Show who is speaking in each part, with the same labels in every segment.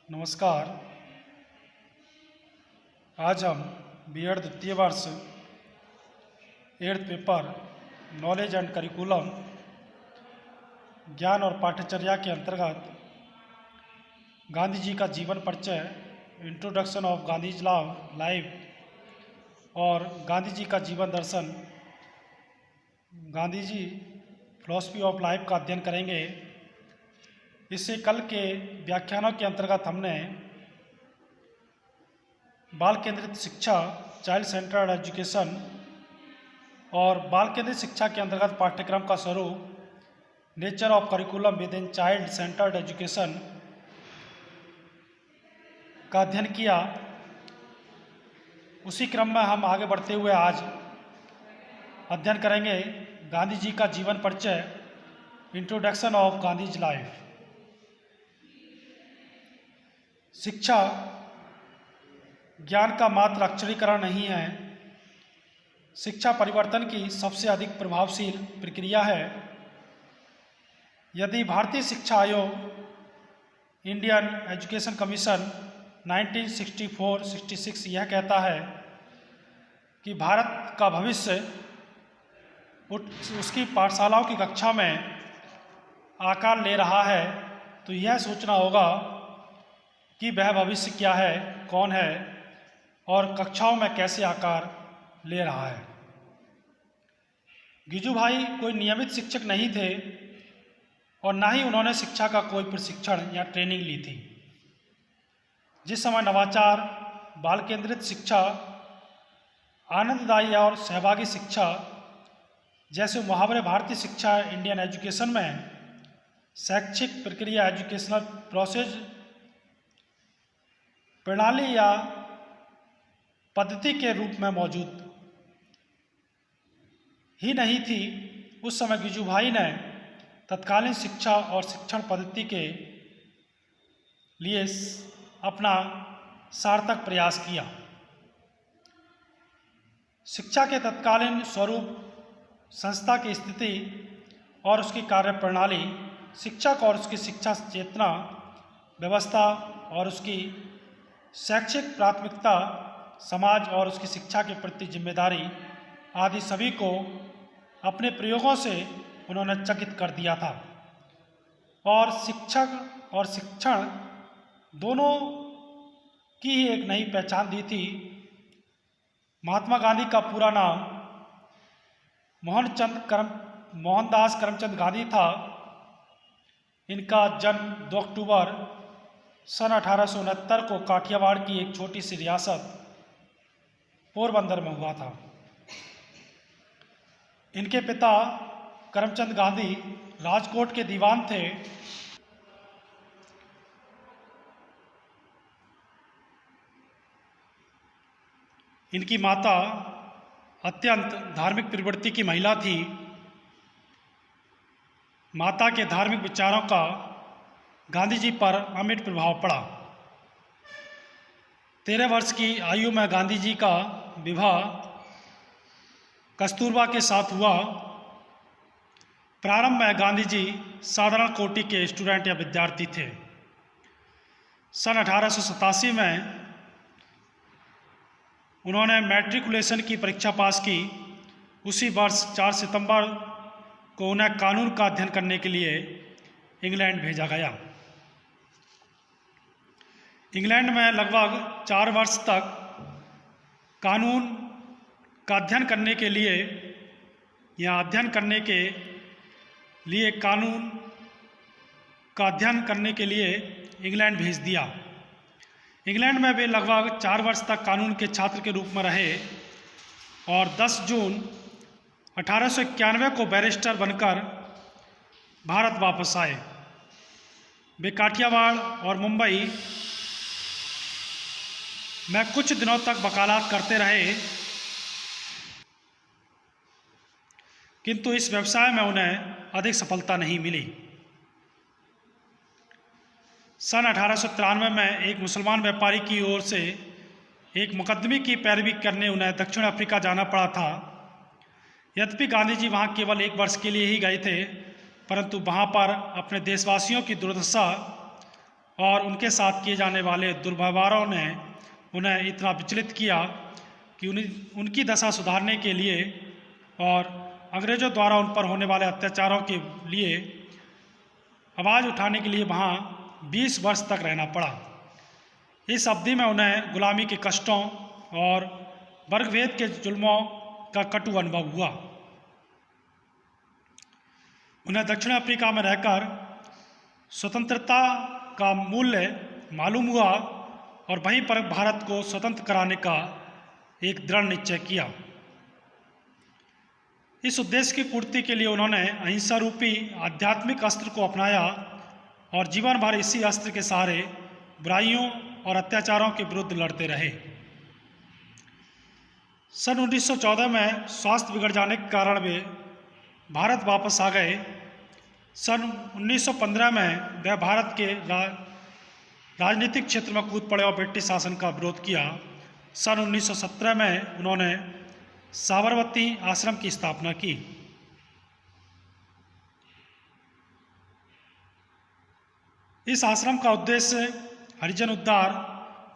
Speaker 1: नमस्कार। आज हम बीएड द्वितीय वर्ष 8th paper knowledge and curriculum ज्ञान और पाठ्यचर्या के अंतर्गत गांधी जी का जीवन परिचय, इंट्रोडक्शन ऑफ गांधीज लाइफ और गांधी जी का जीवन दर्शन, Gandhi ji philosophy of life का अध्ययन करेंगे। इससे कल के व्याख्यानों के अंतर्गत हमने बाल केंद्रित शिक्षा, चाइल्ड सेंटर्ड एजुकेशन और बाल केंद्रित शिक्षा के अंतर्गत पाठ्यक्रम का स्वरूप, nature of curriculum with in child centred education का अध्ययन किया। उसी क्रम में हम आगे बढ़ते हुए आज अध्ययन करेंगे गांधी जी का जीवन परिचय, इंट्रोडक्शन ऑफ गांधीज लाइफ। शिक्षा ज्ञान का मात्र अक्षरीकरण नहीं है। शिक्षा परिवर्तन की सबसे अधिक प्रभावशील प्रक्रिया है। यदि भारतीय शिक्षा आयोग, इंडियन एजुकेशन कमीशन 1964-66 यह कहता है कि भारत का भविष्य उसकी पाठशालाओं की कक्षा में आकार ले रहा है, तो यह सोचना होगा कि वह भविष्य क्या है, कौन है और कक्षाओं में कैसे आकार ले रहा है। गिजुभाई कोई नियमित शिक्षक नहीं थे और ना ही उन्होंने शिक्षा का कोई प्रशिक्षण या ट्रेनिंग ली थी। जिस समय नवाचार, बाल केंद्रित शिक्षा, आनंददायी और सहभागी शिक्षा जैसे मुहावरे भारतीय शिक्षा, इंडियन एजुकेशन में शैक्षिक प्रक्रिया, एजुकेशनल प्रोसेस प्रणाली या पद्धति के रूप में मौजूद ही नहीं थी, उस समय गिजुभाई ने तत्कालीन शिक्षा और शिक्षण पद्धति के लिए अपना सार्थक प्रयास किया। शिक्षा के तत्कालीन स्वरूप, संस्था की स्थिति और उसकी कार्यप्रणाली, शिक्षक और उसकी शिक्षा चेतना, व्यवस्था और उसकी शैक्षिक प्राथमिकता, समाज और उसकी शिक्षा के प्रति जिम्मेदारी आदि सभी को अपने प्रयोगों से उन्होंने चकित कर दिया था और शिक्षक और शिक्षण दोनों की ही एक नई पहचान दी थी। महात्मा गांधी का पूरा नाम मोहनदास करमचंद गांधी था। इनका जन्म 2 अक्टूबर सन 1869 को काठियावाड़ की एक छोटी सी रियासत पोरबंदर में हुआ था। इनके पिता करमचंद गांधी राजकोट के दीवान थे। इनकी माता अत्यंत धार्मिक प्रवृत्ति की महिला थी। माता के धार्मिक विचारों का गांधी जी पर अमिट प्रभाव पड़ा। 13 वर्ष की आयु में गांधी जी का विवाह कस्तूरबा के साथ हुआ। प्रारंभ में गांधी जी साधारण कोटि के स्टूडेंट या विद्यार्थी थे। सन 1887 में उन्होंने मैट्रिकुलेशन की परीक्षा पास की। उसी वर्ष 4 सितंबर को उन्हें कानून का अध्ययन करने के लिए इंग्लैंड भेजा गया। इंग्लैंड में लगभग 4 वर्ष तक कानून का अध्ययन करने के लिए कानून का अध्ययन करने के लिए इंग्लैंड भेज दिया। इंग्लैंड में वे लगभग 4 वर्ष तक कानून के छात्र के रूप में रहे और 10 जून 1891 को बैरिस्टर बनकर भारत वापस आए। वे काठियावाड़ और मुंबई में कुछ दिनों तक वकालत करते रहे, किंतु इस व्यवसाय में उन्हें अधिक सफलता नहीं मिली। सन 1893 में एक मुसलमान व्यापारी की ओर से एक मुकदमे की पैरवी करने उन्हें दक्षिण अफ्रीका जाना पड़ा था। यद्यपि गांधी जी वहाँ केवल 1 वर्ष के लिए ही गए थे, परंतु वहाँ पर अपने देशवासियों की दुर्दशा और उनके साथ किए जाने वाले दुर्व्यवहारों ने उन्हें इतना विचलित किया कि उनकी दशा सुधारने के लिए और अंग्रेज़ों द्वारा उन पर होने वाले अत्याचारों के लिए आवाज़ उठाने के लिए वहाँ 20 वर्ष तक रहना पड़ा। इस अवधि में उन्हें गुलामी के कष्टों और वर्गभेद के जुल्मों का कटु अनुभव हुआ। उन्हें दक्षिण अफ्रीका में रहकर स्वतंत्रता का मूल्य मालूम हुआ और वहीं पर भारत को स्वतंत्र कराने का एक दृढ़ निश्चय किया। इस उद्देश्य की पूर्ति के लिए उन्होंने अहिंसा रूपी आध्यात्मिक अस्त्र को अपनाया और जीवन भर इसी अस्त्र के सहारे बुराइयों और अत्याचारों के विरुद्ध लड़ते रहे। सन 1914 में स्वास्थ्य बिगड़ जाने के कारण वे भारत वापस आ गए। सन 1915 में वे भारत के राजनीतिक क्षेत्र में कूद पड़े और ब्रिटिश शासन का विरोध किया। सन 1917 में उन्होंने साबरमती आश्रम की स्थापना की। इस आश्रम का उद्देश्य हरिजन उद्धार,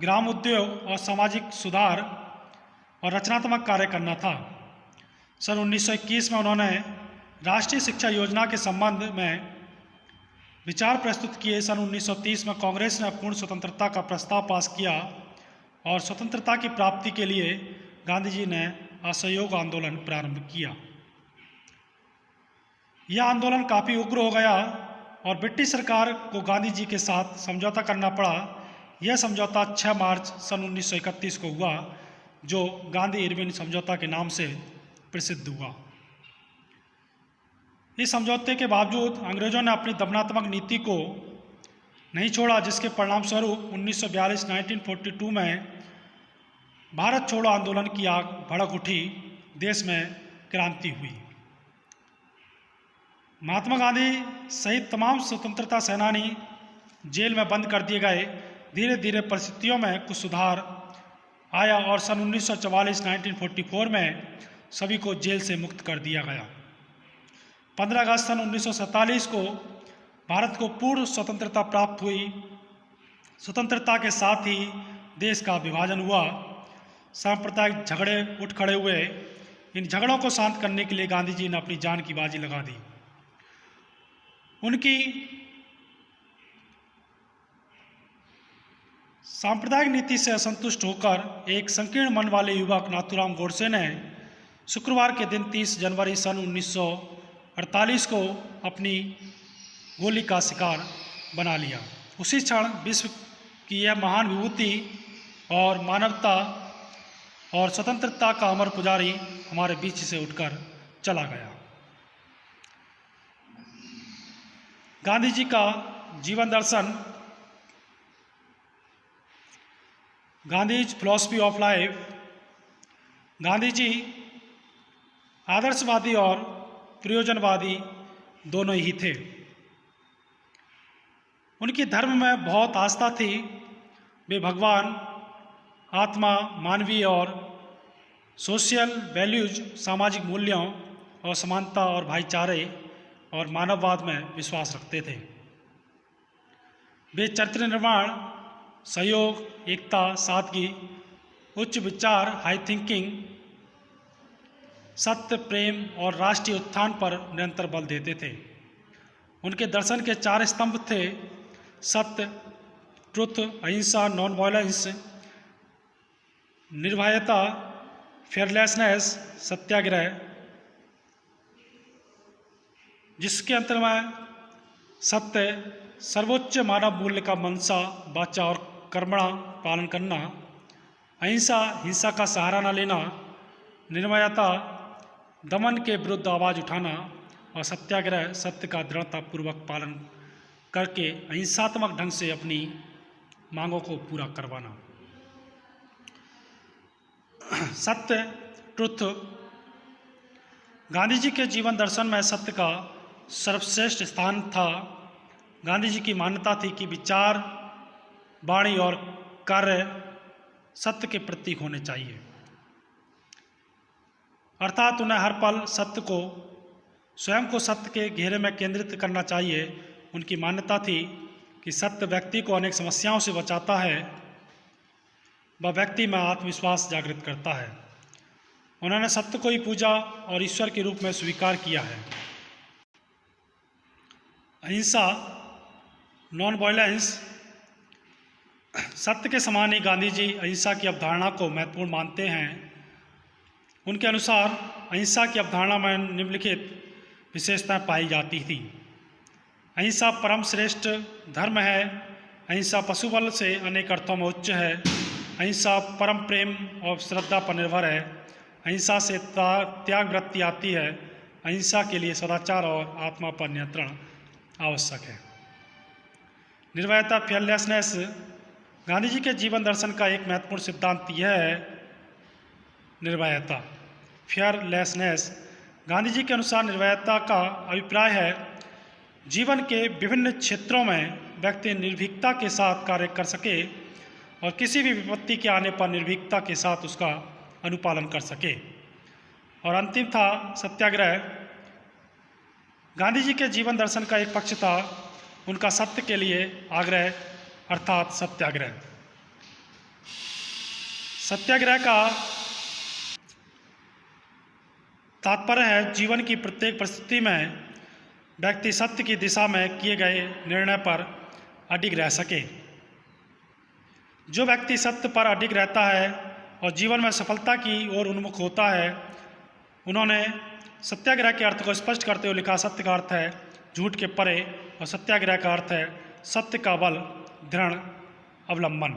Speaker 1: ग्राम उद्योग और सामाजिक सुधार और रचनात्मक कार्य करना था। सन 1921 में उन्होंने राष्ट्रीय शिक्षा योजना के संबंध में विचार प्रस्तुत किए। सन 1930 में कांग्रेस ने पूर्ण स्वतंत्रता का प्रस्ताव पास किया और स्वतंत्रता की प्राप्ति के लिए गांधी जी ने असहयोग आंदोलन प्रारंभ किया। यह आंदोलन काफ़ी उग्र हो गया और ब्रिटिश सरकार को गांधी जी के साथ समझौता करना पड़ा। यह समझौता 6 मार्च सन 1931 को हुआ, जो गांधी इरविन समझौता के नाम से प्रसिद्ध हुआ। इस समझौते के बावजूद अंग्रेज़ों ने अपनी दमनात्मक नीति को नहीं छोड़ा, जिसके परिणामस्वरूप 1942 में भारत छोड़ो आंदोलन की आग भड़क उठी। देश में क्रांति हुई। महात्मा गांधी सहित तमाम स्वतंत्रता सेनानी जेल में बंद कर दिए गए। धीरे धीरे परिस्थितियों में कुछ सुधार आया और सन 1944 में सभी को जेल से मुक्त कर दिया गया। 15 अगस्त सन 1947 को भारत को पूर्ण स्वतंत्रता प्राप्त हुई। स्वतंत्रता के साथ ही देश का विभाजन हुआ। सांप्रदायिक झगड़े उठ खड़े हुए। इन झगड़ों को शांत करने के लिए गांधी जी ने अपनी जान की बाजी लगा दी। उनकी सांप्रदायिक नीति से असंतुष्ट होकर एक संकीर्ण मन वाले युवक नाथूराम गोडसे ने शुक्रवार के दिन 30 जनवरी सन 1948 को अपनी गोली का शिकार बना लिया। उसी क्षण विश्व की यह महान विभूति और मानवता और स्वतंत्रता का अमर पुजारी हमारे बीच से उठकर चला गया। गांधी जी का जीवन दर्शन, Gandhi's philosophy of life. Gandhi ji आदर्शवादी और प्रयोजनवादी दोनों ही थे। उनकी धर्म में बहुत आस्था थी। वे भगवान, आत्मा, मानवीय और सोशल वैल्यूज, सामाजिक मूल्यों और समानता और भाईचारे और मानववाद में विश्वास रखते थे। वे चरित्र निर्माण, सहयोग, एकता, सादगी, उच्च विचार, हाई थिंकिंग, सत्य, प्रेम और राष्ट्रीय उत्थान पर निरंतर बल देते थे। उनके दर्शन के 4 स्तंभ थे: सत्य, ट्रुथ, अहिंसा, नॉन वायलेंस, निर्भयता, फेयरलेसनेस, सत्याग्रह, जिसके अंतर में सत्य, सर्वोच्च मानव मूल्य का मनसा, वाचा और कर्मणा पालन करना, अहिंसा, हिंसा का सहारा न लेना, निर्भयता, दमन के विरुद्ध आवाज़ उठाना और सत्याग्रह, सत्य का दृढ़तापूर्वक पालन करके अहिंसात्मक ढंग से अपनी मांगों को पूरा करवाना। सत्य, ट्रुथ। गांधी जी के जीवन दर्शन में सत्य का सर्वश्रेष्ठ स्थान था। गांधी जी की मान्यता थी कि विचार, वाणी और कार्य सत्य के प्रतीक होने चाहिए, अर्थात उन्हें हर पल सत्य को, स्वयं को सत्य के घेरे में केंद्रित करना चाहिए। उनकी मान्यता थी कि सत्य व्यक्ति को अनेक समस्याओं से बचाता है, वह व्यक्ति में आत्मविश्वास जागृत करता है। उन्होंने सत्य को ही पूजा और ईश्वर के रूप में स्वीकार किया है। अहिंसा, नॉन वायलेंस, सत्य के समान ही गांधी जी अहिंसा की अवधारणा को महत्वपूर्ण मानते हैं। उनके अनुसार अहिंसा की अवधारणा में निम्नलिखित विशेषताएं पाई जाती थी। अहिंसा परम श्रेष्ठ धर्म है। अहिंसा पशुबल से अनेक अर्थों में उच्च है। अहिंसा परम प्रेम और श्रद्धा पर निर्भर है। अहिंसा से त्याग वृत्ति आती है। अहिंसा के लिए सदाचार और आत्मा पर नियंत्रण आवश्यक है। निर्भयता, फियरलेसनेस, गांधी जी के जीवन दर्शन का एक महत्वपूर्ण सिद्धांत यह है निर्भयता, फियरलेसनेस। गांधी जी के अनुसार निर्भयता का अभिप्राय है जीवन के विभिन्न क्षेत्रों में व्यक्ति निर्भीकता के साथ कार्य कर सके और किसी भी विपत्ति के आने पर निर्भीकता के साथ उसका अनुपालन कर सके। और अंतिम था सत्याग्रह। गांधी जी के जीवन दर्शन का एक पक्ष था उनका सत्य के लिए आग्रह अर्थात सत्याग्रह। सत्याग्रह का तात्पर्य है जीवन की प्रत्येक परिस्थिति में व्यक्ति सत्य की दिशा में किए गए निर्णय पर अडिग रह सके। जो व्यक्ति सत्य पर अडिग रहता है और जीवन में सफलता की ओर उन्मुख होता है, उन्होंने सत्याग्रह के अर्थ को स्पष्ट करते हुए लिखा, सत्य का अर्थ है झूठ के परे और सत्याग्रह का अर्थ है सत्य का बल, दृढ़ अवलंबन।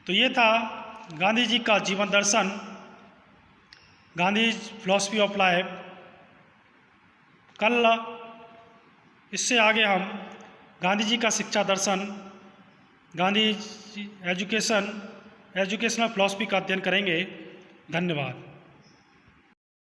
Speaker 1: तो ये था गांधी जी का जीवन दर्शन, गांधी फिलॉसफी ऑफ लाइफ। कल इससे आगे हम गांधी जी का शिक्षा दर्शन, गांधी एजुकेशनल फिलॉसफी का अध्ययन करेंगे। धन्यवाद।